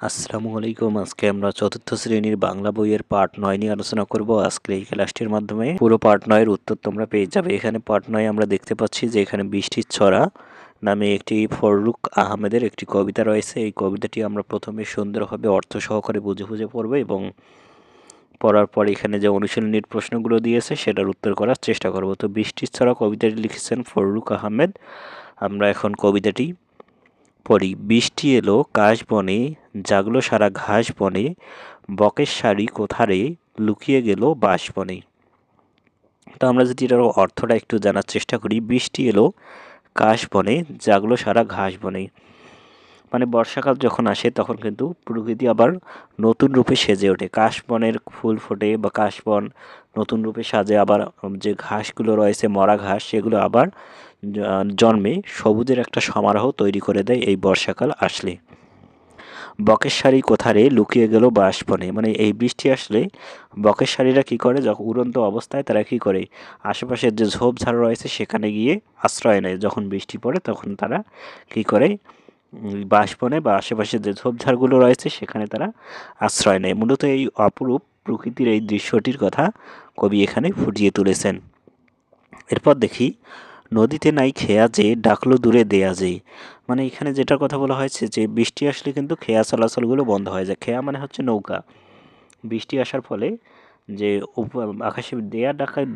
আসসালামু আলাইকুম। আজকে আমরা চতুর্থ শ্রেণীর বাংলা বইয়ের পার্ট 9 নিয়ে আলোচনা করব। আজকে এই ক্লাসটির মাধ্যমে পুরো পার্ট 9 এর উত্তর তোমরা পেয়ে যাবে। এখানে পার্ট 9 আমরা দেখতে পাচ্ছি যে এখানে বৃষ্টির ছড়া নামে একটি ফররুখ আহমেদের একটি কবিতা রয়েছে। এই কবিতাটি আমরা প্রথমে সুন্দরভাবে অর্থ সহকারে বুঝে বুঝে পড়ব এবং পড়ার পর এখানে যে অনুশীলনীর প্রশ্নগুলো দিয়েছে সেটার উত্তর করার চেষ্টা করব। তো বৃষ্টির ছড়া কবিতাটি লিখেছেন ফররুখ আহমেদ। আমরা এখন কবিতাটি পড়ি। বৃষ্টি এলো কাশবনে, জাগলো সারা ঘাস বনে, বকের শাড়ি কোথারে, লুকিয়ে গেল বাঁশবনে। তো আমরা যদি এটার অর্থটা একটু জানার চেষ্টা করি, বৃষ্টি এলো কাশবনে, জাগলো সারা ঘাস বনে। মানে বর্ষাকাল যখন আসে তখন কিন্তু প্রকৃতি আবার নতুন রূপে সেজে ওঠে। কাশবনের ফুল ফোটে বা কাশবন নতুন রূপে সাজে, আবার যে ঘাসগুলো রয়েছে মরা ঘাস সেগুলো আবার জন্মে সবুজের একটা সমারোহ তৈরি করে দেয় এই বর্ষাকাল আসলে। বকের শাড়ি কোথারে, লুকিয়ে গেল বাঁশবনে। মানে এই বৃষ্টি আসলে বকের শাড়িরা কী করে, যখন উড়ন্ত অবস্থায় তারা কী করে, আশেপাশের যে ঝোপঝাড় রয়েছে সেখানে গিয়ে আশ্রয় নেয়। যখন বৃষ্টি পড়ে তখন তারা কী করে, বাঁশবনে বা আশেপাশে যে ঝোপঝাড়গুলো রয়েছে সেখানে তারা আশ্রয় নেয়। মূলত এই অপরূপ প্রকৃতির এই দৃশ্যটির কথা কবি এখানে ফুটিয়ে তুলেছেন। এরপর দেখি, নদীতে নাই খেয়া যে, ডাকলো দূরে দেয়া যে। মানে এখানে যেটার কথা বলা হয়েছে যে বৃষ্টি আসলে কিন্তু খেয়া চলাচলগুলো বন্ধ হয়ে যায়। খেয়া মানে হচ্ছে নৌকা। বৃষ্টি আসার ফলে যে আকাশে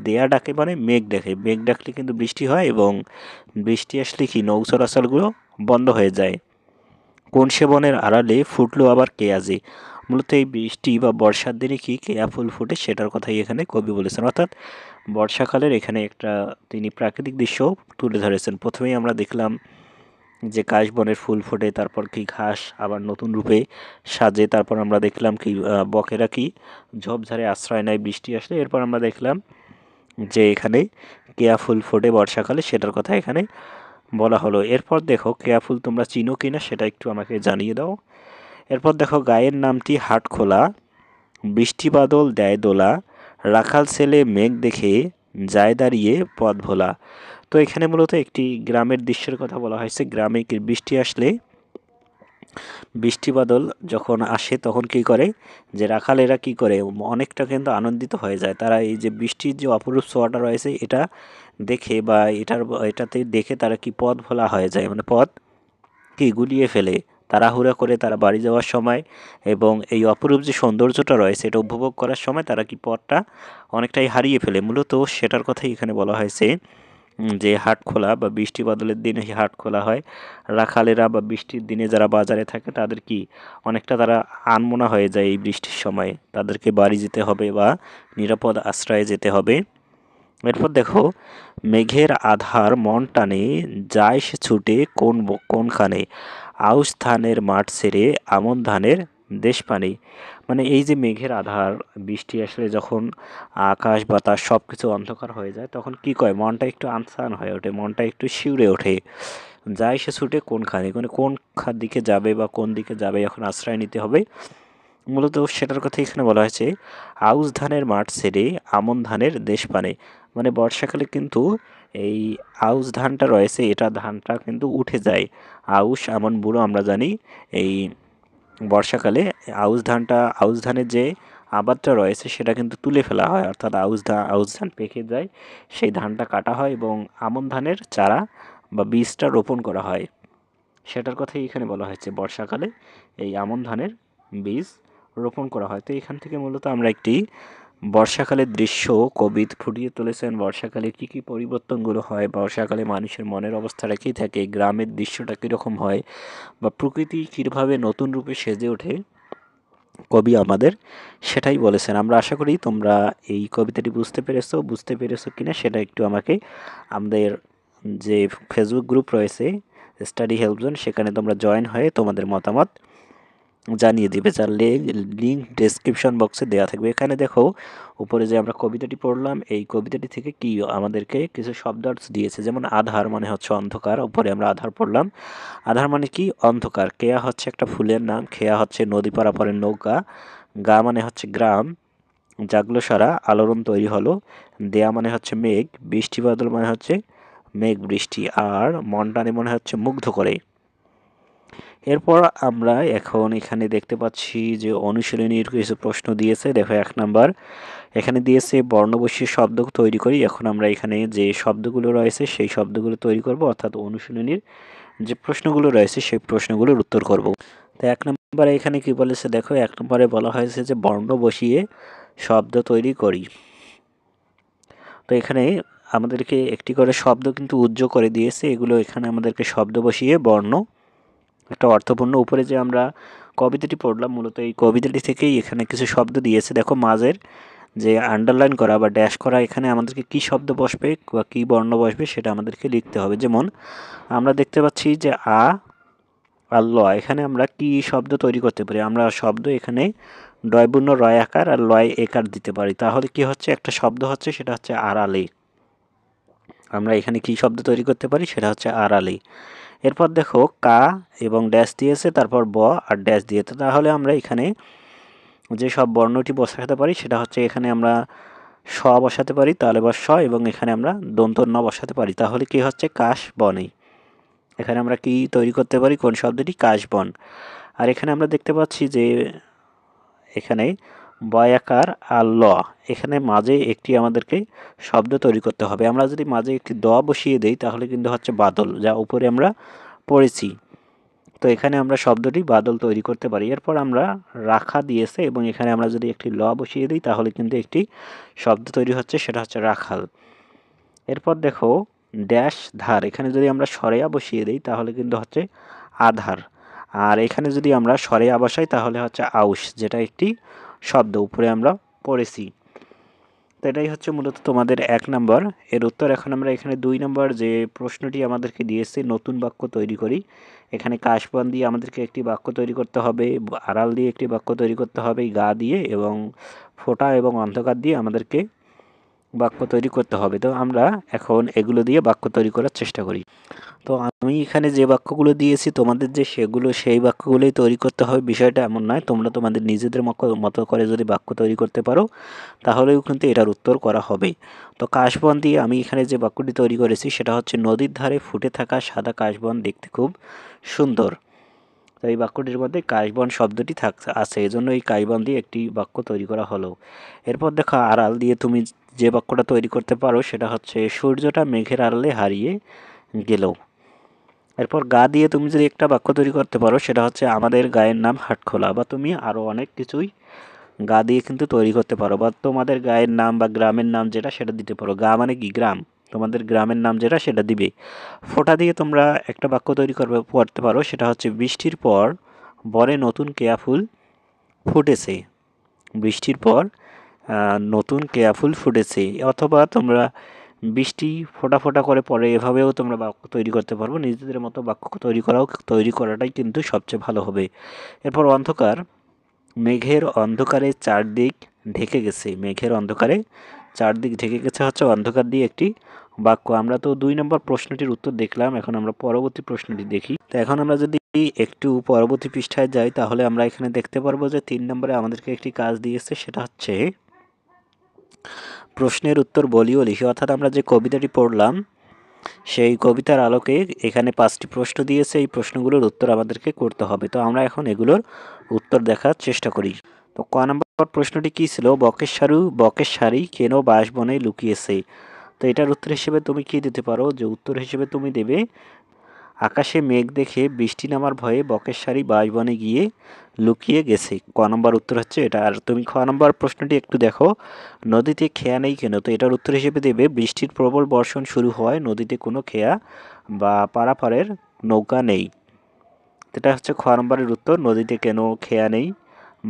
দেয়া ডাকে মানে মেঘ ডাকে, মেঘ ডাকলে কিন্তু বৃষ্টি হয় এবং বৃষ্টি আসলে কি নৌ চলাচলগুলো বন্ধ হয়ে যায়। কোন সে বনের আড়ালে ফুটলো আবার কেয়া যে। মূলত এই বৃষ্টি বা বর্ষার দিনে কি কেয়া ফুল ফুটে সেটার কথাই এখানে কবি বলেছেন। অর্থাৎ বর্ষাকালের এখানে একটা তিনি প্রাকৃতিক দৃশ্য তুলে ধরেছেন। প্রথমেই আমরা দেখলাম যে কাশবনের ফুল ফোটে, তারপর কি ঘাস আবার নতুন রূপে সাজে, তারপর আমরা দেখলাম কি বকেরা কি ঝোপঝাড়ে আশ্রয় নেয় বৃষ্টি আসলে। এরপর আমরা দেখলাম যে এখানে কেয়া ফুল ফোটে বর্ষাকালে, সেটার কথা এখানে বলা হলো। এরপর দেখো কেয়া ফুল তোমরা চিনো কিনা সেটা একটু আমাকে জানিয়ে দাও। এরপর দেখো, গায়ের নামটি হাটখোলা, বৃষ্টি বাদল দেয় দোলা, রাখাল ছেলে মেঘ দেখে যায় দাঁড়িয়ে পথ ভোলা। তো এখানে মূলত একটি গ্রামের দৃশ্যের কথা বলা হয়েছে। গ্রামে কি বৃষ্টি আসলে, বৃষ্টি বাদল যখন আসে তখন কি করে, যে রাখালেরা কি করে অনেকটা কিন্তু আনন্দিত হয়ে যায়। তারা এই যে বৃষ্টির যে অপরূপ ছোঁয়াটা রয়েছে এটা দেখে বা এটাতে দেখে তারা কি পথ ভোলা হয়ে যায়, মানে পথ কি গুলিয়ে ফেলে তাড়াহুড়া করে তারা বাড়ি যাওয়ার সময়, এবং এই অপরূপ যে সৌন্দর্যটা রয়েছে এটা উপভোগ করার সময় তারা কি পথটা অনেকটাই হারিয়ে ফেলে। মূলত সেটার কথাই এখানে বলা হয়েছে যে হাট খোলা বা বৃষ্টি বাদলের দিনে হাট খোলা হয়। রাখালেরা বা বৃষ্টির দিনে যারা বাজারে থাকে তাদের কি অনেকটা তারা আনমনা হয়ে যায় এই বৃষ্টির সময়, তাদেরকে বাড়ি যেতে হবে বা নিরাপদ আশ্রয়ে যেতে হবে। এরপর দেখো, মেঘের আধার মন টানে, যায় সে ছুটে কোনখানে, আউশ ধানের মাঠ ছেড়ে আমন ধানের দেশ পানে। মানে এই যে মেঘের আধার, বৃষ্টি আসলে যখন আকাশ বাতাস সব কিছু অন্ধকার হয়ে যায় তখন কি কয়, মনটা একটু আনসান হয়ে ওঠে, মনটা একটু শিউরে ওঠে। যায় সে ছুটে কোনখানে, মানে কোন দিকে যাবে বা কোন দিকে যাবে এখন আশ্রয় নিতে হবে, মূলত সেটার কথা এখানে বলা হয়েছে। আউশ ধানের মাঠ ছেড়ে আমন ধানের দেশ পানে। মানে বর্ষাকালে কিন্তু এই আউশ ধানটা রয়েছে, এটা ধানটা কিন্তু উঠে যায়। আউশ আমন বুড়ো আমরা জানি, এই বর্ষাকালে আউশ ধানের যে আবাদটা রয়েছে সেটা কিন্তু তুলে ফেলা হয়, অর্থাৎ আউশ ধান পেকে যায়, সেই ধানটা কাটা হয় এবং আমন ধানের চারা বা বীজটা রোপণ করা হয়। সেটার কথাই এখানে বলা হয়েছে, বর্ষাকালে এই আমন ধানের বীজ রোপণ করা হয়। তো এখান থেকে মূলত আমরা একটি বর্ষাকালের দৃশ্য কবি ফুটিয়ে তুলেছেন। বর্ষাকালে কী কী পরিবর্তনগুলো হয়, বর্ষাকালে মানুষের মনের অবস্থাটা কী থাকে, গ্রামের দৃশ্যটা কীরকম হয় বা প্রকৃতি কীভাবে নতুন রূপে সেজে ওঠে, কবি আমাদের সেটাই বলেছেন। আমরা আশা করি তোমরা এই কবিতাটি বুঝতে পেরেছো কিনা সেটা একটু আমাকে আমাদের যে ফেসবুক গ্রুপ রয়েছে স্টাডি হেল্প জোন, সেখানে তোমরা জয়েন হয়ে তোমাদের মতামত জানিয়ে দিবে, যার লিঙ্ক ডেসক্রিপশন বক্সে দেওয়া থাকবে। এখানে দেখো উপরে যে আমরা কবিতাটি পড়লাম, এই কবিতাটি থেকে কি আমাদেরকে কিছু শব্দার্থ দিয়েছে, যেমন আধার মানে হচ্ছে অন্ধকার, উপরে আমরা আধার পড়লাম। আধার মানে কি, অন্ধকার। কেয়া হচ্ছে একটা ফুলের নাম, খেয়া হচ্ছে নদী পারাপারের নৌকা, গা মানে হচ্ছে গ্রাম, জাগলো সারা আলোড়ন তৈরি হলো, দেয়া মানে হচ্ছে মেঘ, বৃষ্টি বাদল মানে হচ্ছে মেঘ বৃষ্টি, আর মন টানে মনে হচ্ছে মুগ্ধ করে। এরপর আমরা এখন এখানে দেখতে পাচ্ছি যে অনুশীলনীর কিছু প্রশ্ন দিয়েছে। দেখো 1 নাম্বার এখানে দিয়েছে বর্ণ বসিয়ে শব্দ তৈরি করি। এখন আমরা এখানে যে শব্দগুলো রয়েছে সেই শব্দগুলো তৈরি করব, অর্থাৎ অনুশীলনীর যে প্রশ্নগুলো রয়েছে সেই প্রশ্নগুলোর উত্তর করব। তো 1 নম্বরে এখানে কি বলেছে দেখো, 1 নম্বরে বলা হয়েছে যে বর্ণ বসিয়ে শব্দ তৈরি করি। তো এখানে আমাদেরকে একটি করে শব্দ কিন্তু উজ্জ্ব করে দিয়েছে, এগুলো এখানে আমাদেরকে শব্দ বসিয়ে বর্ণ একটা অর্থপূর্ণ, উপরে যে আমরা কবিতাটি পড়লাম মূলত এই কবিতাটি থেকেই এখানে কিছু শব্দ দিয়েছে। দেখো মাঝের যে আন্ডারলাইন করা বা ড্যাশ করা, এখানে আমাদেরকে কি শব্দ বসবে বা কী বর্ণ বসবে সেটা আমাদেরকে লিখতে হবে। যেমন আমরা দেখতে পাচ্ছি যে আর ল, এখানে আমরা কি শব্দ তৈরি করতে পারি? আমরা শব্দ এখানে ডয়বর্ণ রয় আকার আর লয় একার দিতে পারি। তাহলে কি হচ্ছে, একটা শব্দ হচ্ছে, সেটা হচ্ছে আড়ালে। আমরা এখানে কি শব্দ তৈরি করতে পারি, সেটা হচ্ছে আড়ালে। এরপর দেখো কা এবং ড্যাশ দিয়েছে, তারপর ব আর ড্যাশ দিয়েছে। তাহলে আমরা এখানে যে সব বর্ণটি বসাতে পারি সেটা হচ্ছে, এখানে আমরা স বসাতে পারি, তাহলে বা স, এবং এখানে আমরা দন্ত ন বসাতে পারি। তাহলে কি হচ্ছে, কাশ বনে। এখানে আমরা কি তৈরি করতে পারি, কোন শব্দটি, কাশবন। আর এখানে আমরা দেখতে পাচ্ছি যে এখানে বয়াকার আর ল, এখানে মাঝে একটি আমাদেরকে শব্দ তৈরি করতে হবে। আমরা যদি মাঝে একটি দ বসিয়ে দেই তাহলে কিন্তু হচ্ছে বাদল, যা উপরে আমরা পড়েছি। তো এখানে আমরা শব্দটি বাদল তৈরি করতে পারি। এরপর আমরা রাখা দিয়েছে এবং এখানে আমরা যদি একটি ল বসিয়ে দিই তাহলে কিন্তু একটি শব্দ তৈরি হচ্ছে, সেটা হচ্ছে রাখাল। এরপর দেখো ড্যাশ ধার, এখানে যদি আমরা সরেয়া বসিয়ে দিই তাহলে কিন্তু হচ্ছে আধার। আর এখানে যদি আমরা সরেয়া বসাই তাহলে হচ্ছে আউশ, যেটা একটি শব্দ, উপরে আমরা পড়েছি। তো এটাই হচ্ছে মূলত তোমাদের 1 নম্বর এর উত্তর। এখন আমরা এখানে 2 নম্বর যে প্রশ্নটি আমাদেরকে দিয়েছে, নতুন বাক্য তৈরি করি। এখানে কাশবন দিয়ে আমাদেরকে একটি বাক্য তৈরি করতে হবে, আড়াল দিয়ে একটি বাক্য তৈরি করতে হবে, গা দিয়ে এবং ফোঁটা এবং অন্ধকার দিয়ে আমাদেরকে বাক্য তৈরি করতে হবে। তো আমরা এখন এগুলো দিয়ে বাক্য তৈরি করার চেষ্টা করি। তো আমি এখানে যে বাক্যগুলো দিয়েছি তোমাদের যে সেগুলো সেই বাক্যগুলোই তৈরি করতে হবে, বিষয়টা এমন নয়। তোমরা তোমাদের নিজেদের মতো করে যদি বাক্য তৈরি করতে পারো তাহলেও কিন্তু এটার উত্তর করা হবে। তো কাশবন দিয়ে আমি এখানে যে বাক্যটি তৈরি করেছি সেটা হচ্ছে, নদীর ধারে ফুটে থাকা সাদা কাশবন দেখতে খুব সুন্দর। তো এই বাক্যটির মধ্যে কাশবন শব্দটি আছে, এজন্য এই কাশবন দিয়ে একটি বাক্য তৈরি করা হলো। এরপর দেখো আড়াল দিয়ে তুমি যে বাক্যটা তৈরি করতে পারো সেটা হচ্ছে, সূর্যটা মেঘের আড়ালে হারিয়ে গেল। এরপর গা দিয়ে তুমি যদি একটা বাক্য তৈরি করতে পারো সেটা হচ্ছে, আমাদের গায়ের নাম হাটখোলা। বা তুমি আরও অনেক কিছুই গা দিয়ে কিন্তু তৈরি করতে পারো, বা তোমাদের গায়ের নাম বা গ্রামের নাম যেটা সেটা দিতে পারো। গা মানে কি, গ্রাম, তোমাদের গ্রামের নাম যেটা সেটা দিবে। ফোঁটা দিয়ে তোমরা একটা বাক্য তৈরি করতে পারো, সেটা হচ্ছে, বৃষ্টির পর বনে নতুন কেয়া ফুল ফুটেছে। বৃষ্টির পর নতুন কেয়া ফুল ফুটেছে। অথবা তোমরা বৃষ্টি ফোঁটা ফোঁটা করে পড়ে, এভাবেও তোমরা বাক্য তৈরি করতে পারবো। নিজেদের মতো বাক্য তৈরি করাটাই কিন্তু সবচেয়ে ভালো হবে। এরপর অন্ধকার, মেঘের অন্ধকারে চারদিক ঢেকে গেছে। মেঘের অন্ধকারে চারদিক ঢেকে গেছে হচ্ছে অন্ধকার দিয়ে একটি বাক্য। আমরা তো 2 নম্বর প্রশ্নটির উত্তর দেখলাম, এখন আমরা পরবর্তী প্রশ্নটি দেখি। তো এখন আমরা যদি একটু পরবর্তী পৃষ্ঠায় যাই তাহলে আমরা এখানে দেখতে পারবো যে 3 নম্বরে আমাদেরকে একটি কাজ দিয়েছে, সেটা হচ্ছে প্রশ্নের উত্তর বলিও লিখি। অর্থাৎ আমরা যে কবিতাটি পড়লাম সেই কবিতার আলোকে এখানে 5টি প্রশ্ন দিয়েছে, এই প্রশ্নগুলোর উত্তর আমাদেরকে করতে হবে। তো আমরা এখন এগুলোর উত্তর দেখার চেষ্টা করি। তো ক নম্বর প্রশ্নটি কী ছিল, বকের শাড়ি কেন বাঁশবনে লুকিয়েছে। তো এটার উত্তর হিসেবে তুমি কি দিতে পারো, যে উত্তর হিসেবে তুমি দেবে, আকাশে মেঘ দেখে বৃষ্টি নামার ভয়ে বকের শাড়ি বাঁশবনে গিয়ে লুকিয়ে গেছে। ক নম্বর উত্তর হচ্ছে এটা। আর তুমি খ নম্বর প্রশ্নটি একটু দেখো, নদীতে খেয়া নেই কেন। তো এটার উত্তর হিসেবে দেবে, বৃষ্টির প্রবল বর্ষণ শুরু হওয়ায় নদীতে কোনো খেয়া বা পারাপারের নৌকা নেই। এটা হচ্ছে খ নম্বরের উত্তর, নদীতে কেন খেয়া নেই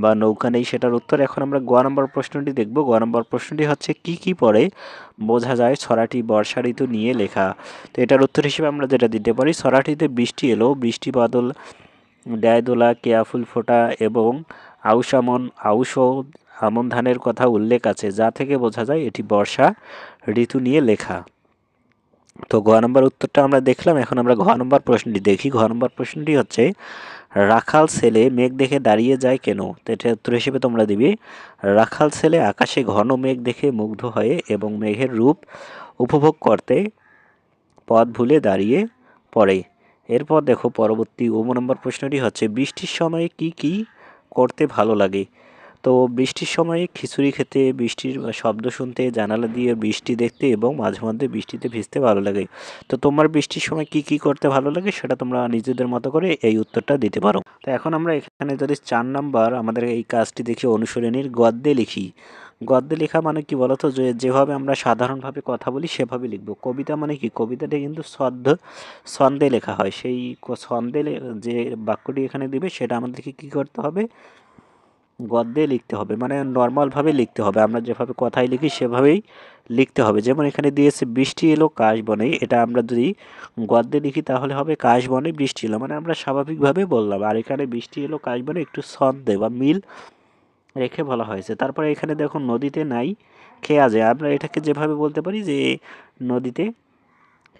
বা নৌকা নেই সেটার উত্তর। এখন আমরা গ নম্বর প্রশ্নটি দেখব। গ নম্বর প্রশ্নটি হচ্ছে, কি কি পড়ে বোঝা যায় ছড়াটি বর্ষা ঋতু নিয়ে লেখা। তো এটার উত্তর হিসেবে আমরা যেটা দিতে পারি, ছড়াটিতে বৃষ্টি এলো, বৃষ্টি বাদল, ডায় দোলা, কেয়া ফুল ফোটা এবং আউশ ও আমন ধানের কথা উল্লেখ আছে, যা থেকে বোঝা যায় এটি বর্ষা ঋতু নিয়ে লেখা। তো ঘ নম্বর উত্তরটা আমরা দেখলাম। এখন আমরা ঘ নম্বর প্রশ্নটি দেখি। ঘ নম্বর প্রশ্নটি হচ্ছে, রাখাল ছেলে মেঘ দেখে দাঁড়িয়ে যায় কেন। তো এটার উত্তর হিসেবে তোমরা দিবে, রাখাল ছেলে আকাশে ঘন মেঘ দেখে মুগ্ধ হয়ে এবং মেঘের রূপ উপভোগ করতে পথ ভুলে দাঁড়িয়ে পড়ে। এরপর দেখো পরবর্তী 9 নম্বর প্রশ্নটি হচ্ছে বৃষ্টির সময়ে কি কি করতে ভালো লাগে। তো বৃষ্টির সময়ে খিচুড়ি খেতে, বৃষ্টির শব্দ শুনতে, জানালা দিয়ে বৃষ্টি দেখতে এবং মাঝে মধ্যে বৃষ্টিতে ভিজতে ভালো লাগে। তো তোমার বৃষ্টির সময় কি কি করতে ভালো লাগে সেটা তোমরা নিজেদের মতো করে এই উত্তরটা দিতে পারো। তো এখন আমরা এখানে যদি 4 নাম্বার আমাদের এই কাজটি দেখি অনুশীলনীর গদ্যে লিখি। গদ্যে লেখা মানে কি বলতো, যেভাবে আমরা সাধারণভাবে কথা বলি সেভাবে লিখবো। কবিতা মানে কি, কবিতাটা কিন্তু ছন্দে লেখা হয়। সেই যে বাক্যটি এখানে দিবে সেটা আমাদেরকে কি করতে হবে, গদ্যে লিখতে হবে, মানে নর্মালভাবে লিখতে হবে। আমরা যেভাবে কথায় লিখি সেভাবেই লিখতে হবে। যেমন এখানে দিয়েছে বৃষ্টি এলো কাশ বনে, এটা আমরা যদি গদ্যে লিখি তাহলে হবে কাশ বনে বৃষ্টি এলো, মানে আমরা স্বাভাবিকভাবে বললাম। আর এখানে বৃষ্টি এলো কাশ বনে একটু ছন্দে বা মিল রেখে বলা হয়েছে। তারপরে এখানে দেখো নদীতে নাই খেয়া যায়, আমরা এটাকে যেভাবে বলতে পারি যে নদীতে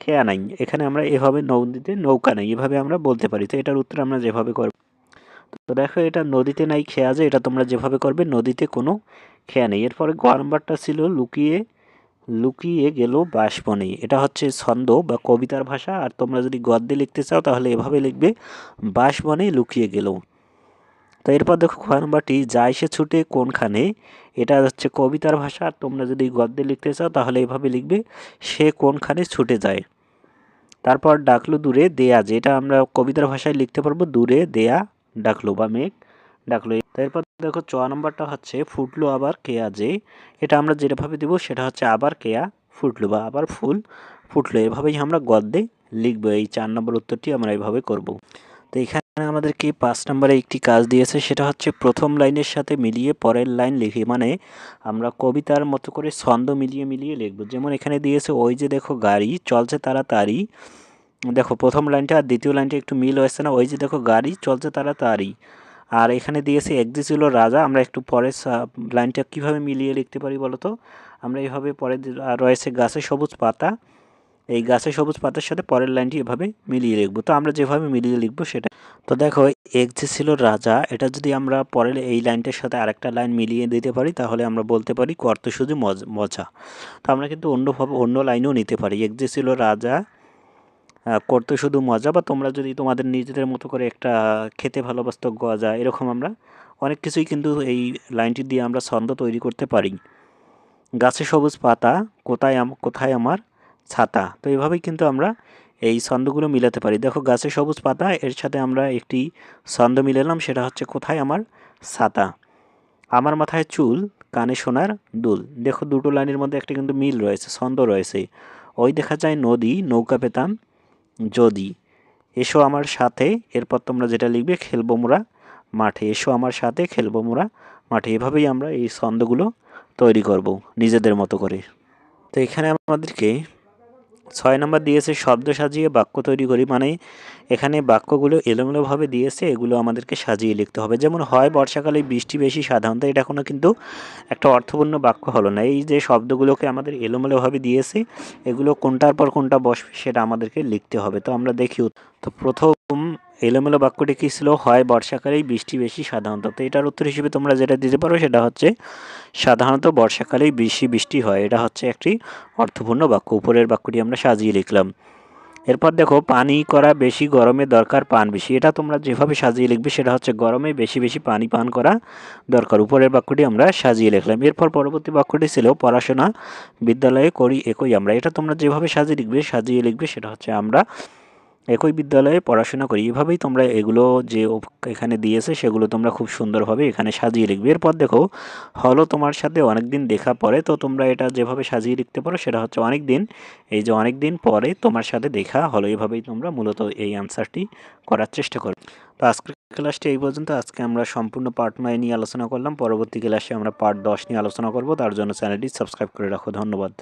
খেয়া নাই, এখানে আমরা এভাবে নদীতে নৌকা নাই এভাবে আমরা বলতে পারি। তো এটার উত্তর আমরা যেভাবে করব, তো দেখো এটা নদীতে নাই খেয়া যায়, এটা তোমরা যেভাবে করবে নদীতে কোনো খেয়া নেই। এরপরে গ নাম্বারটা ছিল লুকিয়ে লুকিয়ে গেল বাষ্পনে, এটা হচ্ছে ছন্দ বা কবিতার ভাষা। আর তোমরা যদি গদ্যে লিখতে চাও তাহলে এভাবে লিখবে বাষ্পনে লুকিয়ে গেল। তো এরপর দেখো খ নাম্বারটি যায় সে ছুটে কোনখানে, এটা হচ্ছে কবিতার ভাষা। আর তোমরা যদি গদ্যে লিখতে চাও তাহলে এভাবে লিখবে সে কোনখানে ছুটে যায়। তারপর ডাকলো দূরে দেয়া, যেটা আমরা কবিতার ভাষায় লিখতে পারবো দূরে দেয়া ডাকলো বা মেঘ ডাকলো। তারপর দেখো চ নাম্বারটা হচ্ছে ফুটলো আবার কেয়া যে, এটা আমরা যেভাবে দেবো সেটা হচ্ছে আবার কেয়া ফুটলো বা আবার ফুল ফুটলো, এভাবেই আমরা গদ্যে লিখবো। এই 4 নম্বর উত্তরটি আমরা এইভাবে করব। তো এখানে আমাদেরকে 5 নম্বরে একটি কাজ দিয়েছে, সেটা হচ্ছে প্রথম লাইনের সাথে মিলিয়ে পরের লাইন লিখি, মানে আমরা কবিতার মতো করে ছন্দ মিলিয়ে মিলিয়ে লিখব। যেমন এখানে দিয়েছে ওই যে দেখো গাড়ি চলছে তাড়াতাড়ি, দেখো প্রথম লাইনটা আর দ্বিতীয় লাইনটা একটু মিল হয়েছে না, ওই যে দেখো গাড়ি চলছে তাড়াতাড়ি। আর এখানে দিয়েছে এক যে ছিল রাজা, আমরা একটু পরে লাইনটা কীভাবে মিলিয়ে লিখতে পারি বলো তো, আমরা এইভাবে পরে রয়েছে গাছে সবুজ পাতা, এই গাছে সবুজ পাতার সাথে পরের লাইনটি এভাবে মিলিয়ে লিখবো। তো আমরা যেভাবে মিলিয়ে লিখবো সেটা, তো দেখো এক যে ছিল রাজা, এটা যদি আমরা পরের এই লাইনটার সাথে আরেকটা লাইন মিলিয়ে দিতে পারি তাহলে আমরা বলতে পারি কর্ত শুধু মজা। তো আমরা কিন্তু অন্যভাবে অন্য লাইনেও নিতে পারি, এক যে ছিল রাজা করতে শুধু মজা, বা তোমরা যদি তোমাদের নিজেদের মতো করে একটা খেতে ভালোবাসত গজা, এরকম আমরা অনেক কিছুই কিন্তু এই লাইনটি দিয়ে আমরা ছন্দ তৈরি করতে পারি। গাছে সবুজ পাতা কোথায় আমার ছাতা, তো এইভাবেই কিন্তু আমরা এই ছন্দগুলো মিলাতে পারি। দেখো গাছে সবুজ পাতা, এর সাথে আমরা একটি ছন্দ মিলালাম, সেটা হচ্ছে কোথায় আমার ছাতা। আমার মাথায় চুল কানে সোনার দুল, দেখো দুটো লাইনের মধ্যে একটা কিন্তু মিল রয়েছে, ছন্দ রয়েছে। ওই দেখা যায় নদী নৌকা পেতাম যদি, এসো আমার সাথে, এরপর তোমরা যেটা লিখবে খেলবো মোরা মাঠে, এসো আমার সাথে খেলবো মোরা মাঠে। এভাবেই আমরা এই ছন্দগুলো তৈরি করব নিজেদের মতো করে। তো এখানে আমাদেরকে 6 নম্বর দিয়েছে শব্দ সাজিয়ে বাক্য তৈরি করি, মানে এখানে বাক্যগুলো এলোমেলোভাবে দিয়েছে, এগুলো আমাদেরকে সাজিয়ে লিখতে হবে। যেমন হয় বর্ষাকালে বৃষ্টি বেশি, সাধারণত এটা কোনো কিন্তু একটা অর্থপূর্ণ বাক্য হলো না। এই যে শব্দগুলোকে আমাদের এলোমেলোভাবে দিয়েছে, এগুলো কোনটার পর কোনটা বসবে সেটা আমাদেরকে লিখতে হবে। তো আমরা দেখি, তো প্রথম এলোমেলো বাক্যটি কী ছিল, হয় বর্ষাকালেই বৃষ্টি বেশি সাধারণত। তো এটার উত্তর হিসেবে তোমরা যেটা দিতে পারো সেটা হচ্ছে সাধারণত বর্ষাকালেই বেশি বৃষ্টি হয়, এটা হচ্ছে একটি অর্থপূর্ণ বাক্য। উপরের বাক্যটি আমরা সাজিয়ে লিখলাম। এরপর দেখো পানি করা বেশি গরমে দরকার পান বেশি, এটা তোমরা যেভাবে সাজিয়ে লিখবে সেটা হচ্ছে গরমে বেশি বেশি পানি পান করা দরকার। উপরের বাক্যটি আমরা সাজিয়ে লিখলাম। এরপর পরবর্তী বাক্যটি ছিল পড়াশোনা বিদ্যালয়ে করি একই আমরা, এটা তোমরা যেভাবে সাজিয়ে লিখবে সেটা হচ্ছে আমরা একই বিদ্যালয়ে পড়াশোনা করি। এভাবেই তোমরা এগুলো যে এখানে দিয়েছে সেগুলো তোমরা খুব সুন্দরভাবে এখানে সাজিয়ে লিখবে। এরপর দেখো হলো তোমার সাথে অনেক দিন দেখা পরে, তো তোমরা এটা যেভাবে সাজিয়ে লিখতে পারো সেটা হচ্ছে অনেক দিন, এই যে অনেক দিন পরে তোমার সাথে দেখা হলো, এভাবেই তোমরা মূলত এই অ্যান্সারটি করার চেষ্টা করো। তো আজকের ক্লাসটি এই পর্যন্ত। আজকে আমরা সম্পূর্ণ পার্ট 9 নিয়ে আলোচনা করলাম, পরবর্তী ক্লাসে আমরা পার্ট 10 নিয়ে আলোচনা করব। তার জন্য চ্যানেলটি সাবস্ক্রাইব করে রাখো। ধন্যবাদ।